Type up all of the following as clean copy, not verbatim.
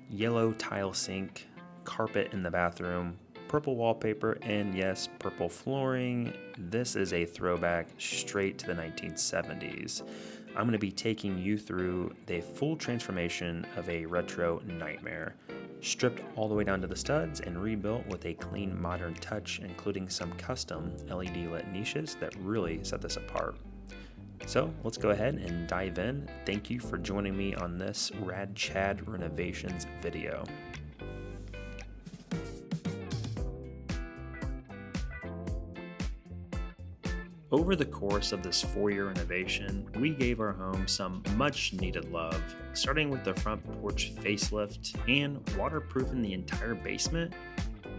yellow tile sink, carpet in the bathroom, purple wallpaper, and yes, purple flooring. This is a throwback straight to the 1970s. I'm going to be taking you through the full transformation of a retro nightmare, stripped all the way down to the studs and rebuilt with a clean modern touch, including some custom LED lit niches that really set this apart. So let's go ahead and dive in. Thank you for joining me on this Rad Chad Renovations video. Over the course of this 4-year renovation, we gave our home some much needed love, starting with the front porch facelift and waterproofing the entire basement.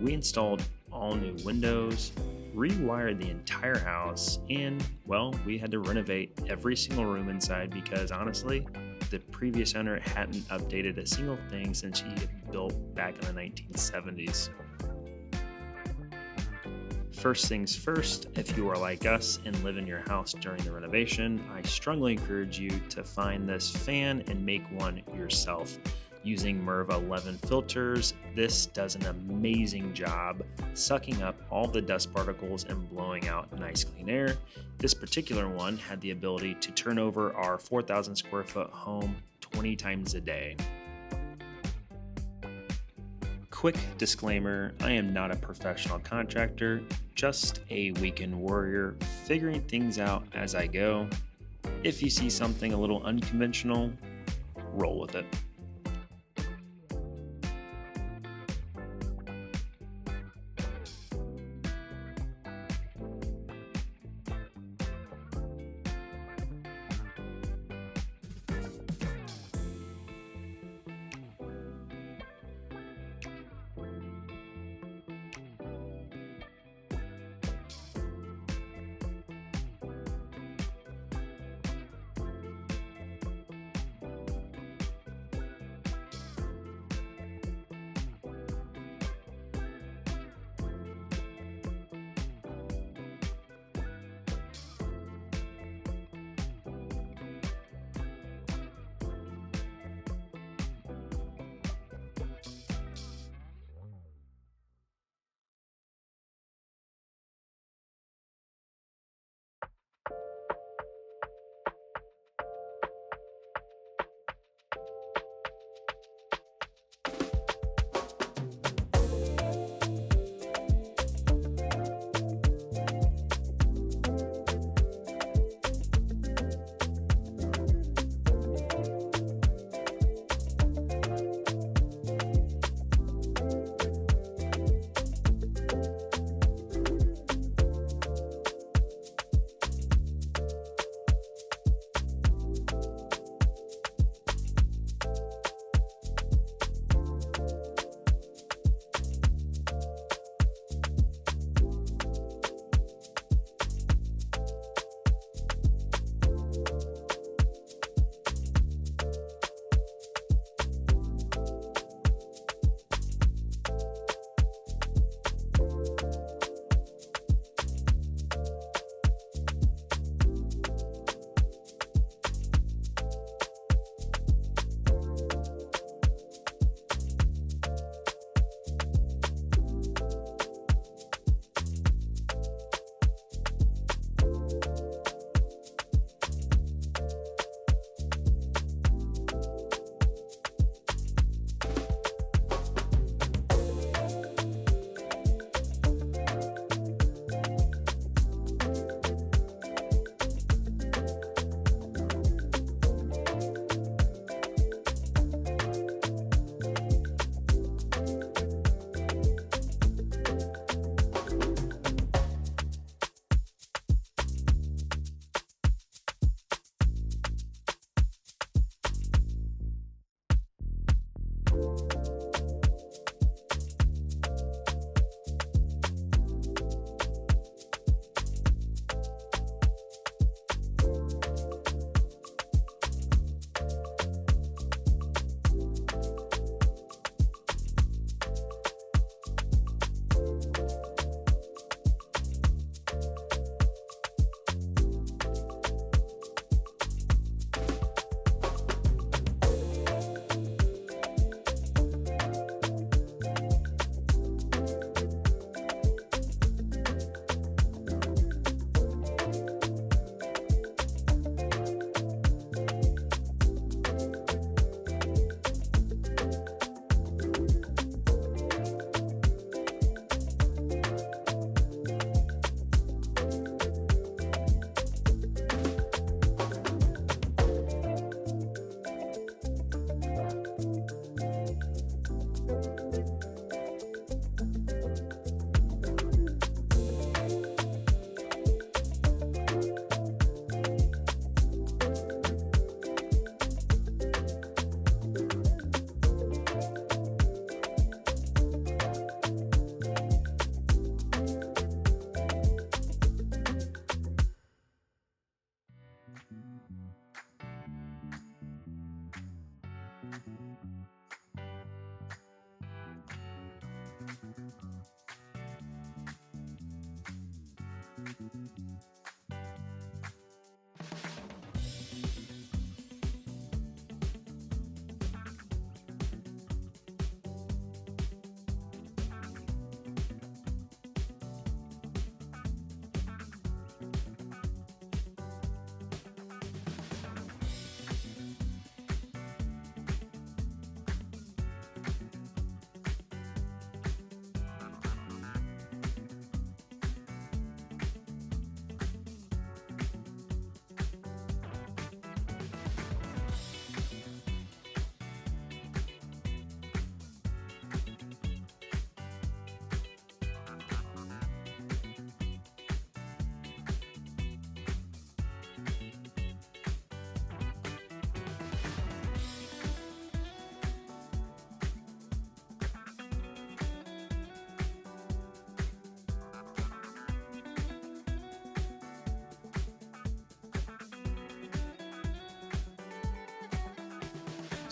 We installed all new windows, rewired the entire house, and, well, we had to renovate every single room inside because, honestly, the previous owner hadn't updated a single thing since he had built back in the 1970s. First things first, if you are like us and live in your house during the renovation, I strongly encourage you to find this fan and make one yourself. Using MERV 11 filters, this does an amazing job sucking up all the dust particles and blowing out nice clean air. This particular one had the ability to turn over our 4,000 square foot home 20 times a day. Quick disclaimer, I am not a professional contractor, just a weekend warrior figuring things out as I go. If you see something a little unconventional, roll with it.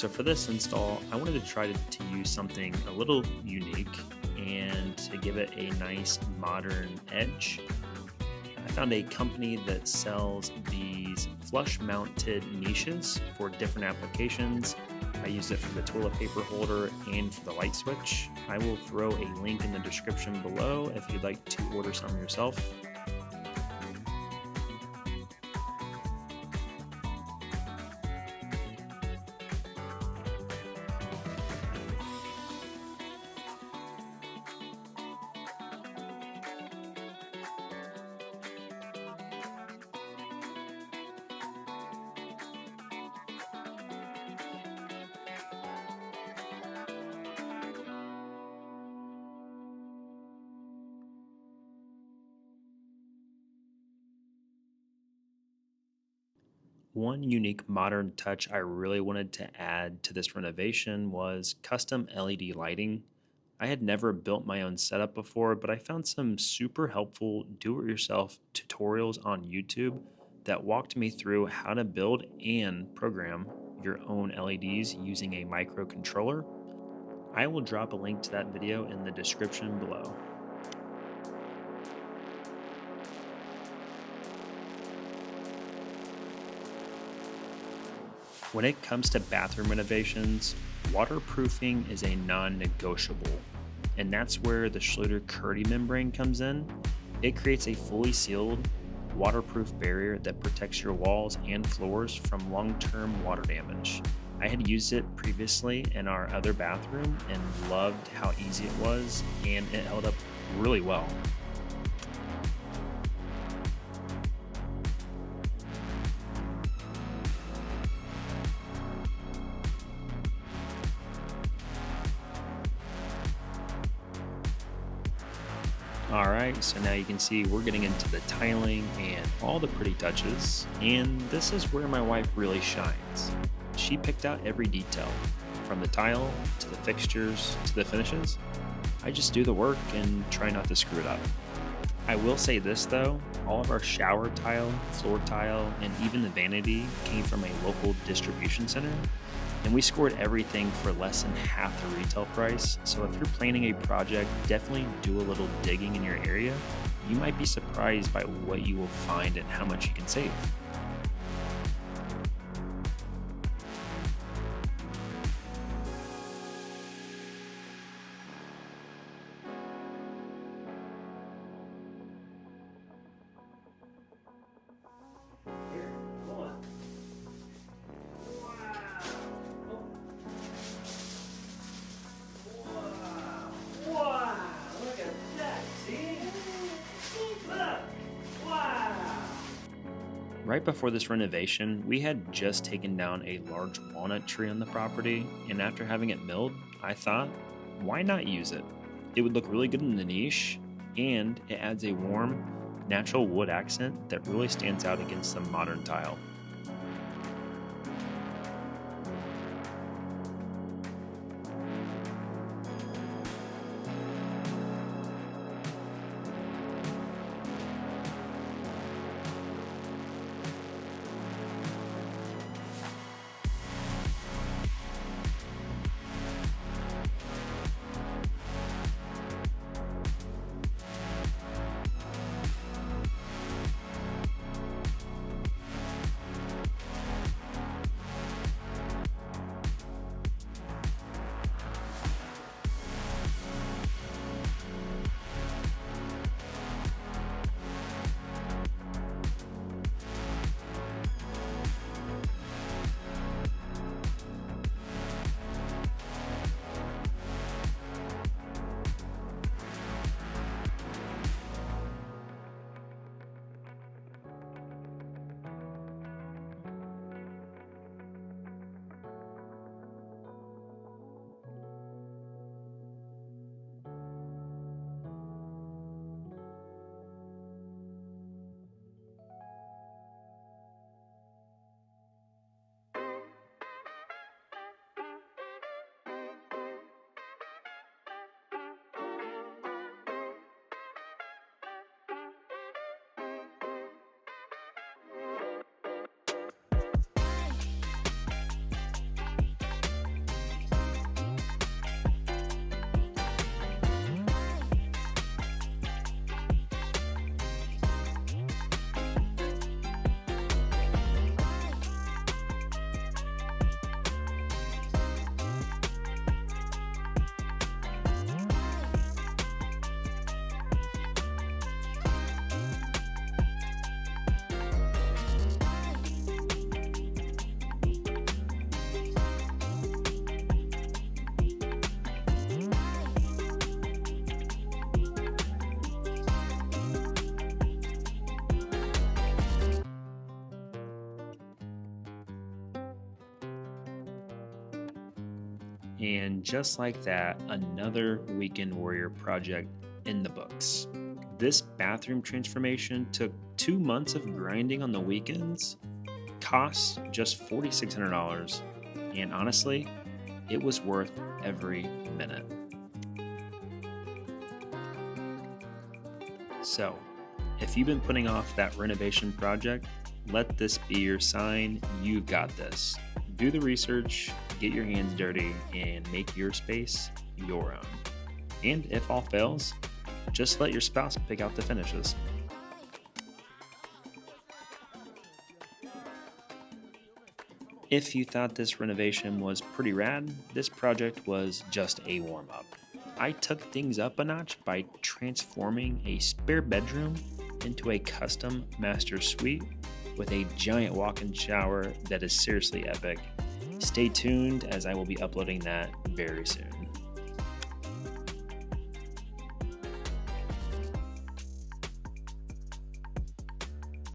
So for this install, I wanted to try to use something a little unique and to give it a nice modern edge. I found a company that sells these flush mounted niches for different applications. I used it for the toilet paper holder and for the light switch. I will throw a link in the description below if you'd like to order some yourself. One unique modern touch I really wanted to add to this renovation was custom LED lighting. I had never built my own setup before, but I found some super helpful do it yourself tutorials on YouTube that walked me through how to build and program your own LEDs using a microcontroller. I will drop a link to that video in the description below. When it comes to bathroom renovations, waterproofing is a non-negotiable, and that's where the Schluter-Curdy membrane comes in. It creates a fully sealed, waterproof barrier that protects your walls and floors from long-term water damage. I had used it previously in our other bathroom and loved how easy it was, and it held up really well. Alright, so now you can see we're getting into the tiling and all the pretty touches, and this is where my wife really shines. She picked out every detail, from the tile to the fixtures to the finishes. I just do the work and try not to screw it up. I will say this though, all of our shower tile, floor tile, and even the vanity came from a local distribution center. And we scored everything for less than half the retail price. So if you're planning a project, definitely do a little digging in your area. You might be surprised by what you will find and how much you can save. Right before this renovation, we had just taken down a large walnut tree on the property, and after having it milled, I thought, why not use it? It would look really good in the niche, and it adds a warm, natural wood accent that really stands out against the modern tile. And just like that, another Weekend Warrior project in the books. This bathroom transformation took 2 months of grinding on the weekends, cost just $4,600, and honestly, it was worth every minute. So, if you've been putting off that renovation project, let this be your sign you've got this. Do the research, get your hands dirty, and make your space your own. And if all fails, just let your spouse pick out the finishes. If you thought this renovation was pretty rad, this project was just a warm-up. I took things up a notch by transforming a spare bedroom into a custom master suite with a giant walk-in shower that is seriously epic. Stay tuned as I will be uploading that very soon.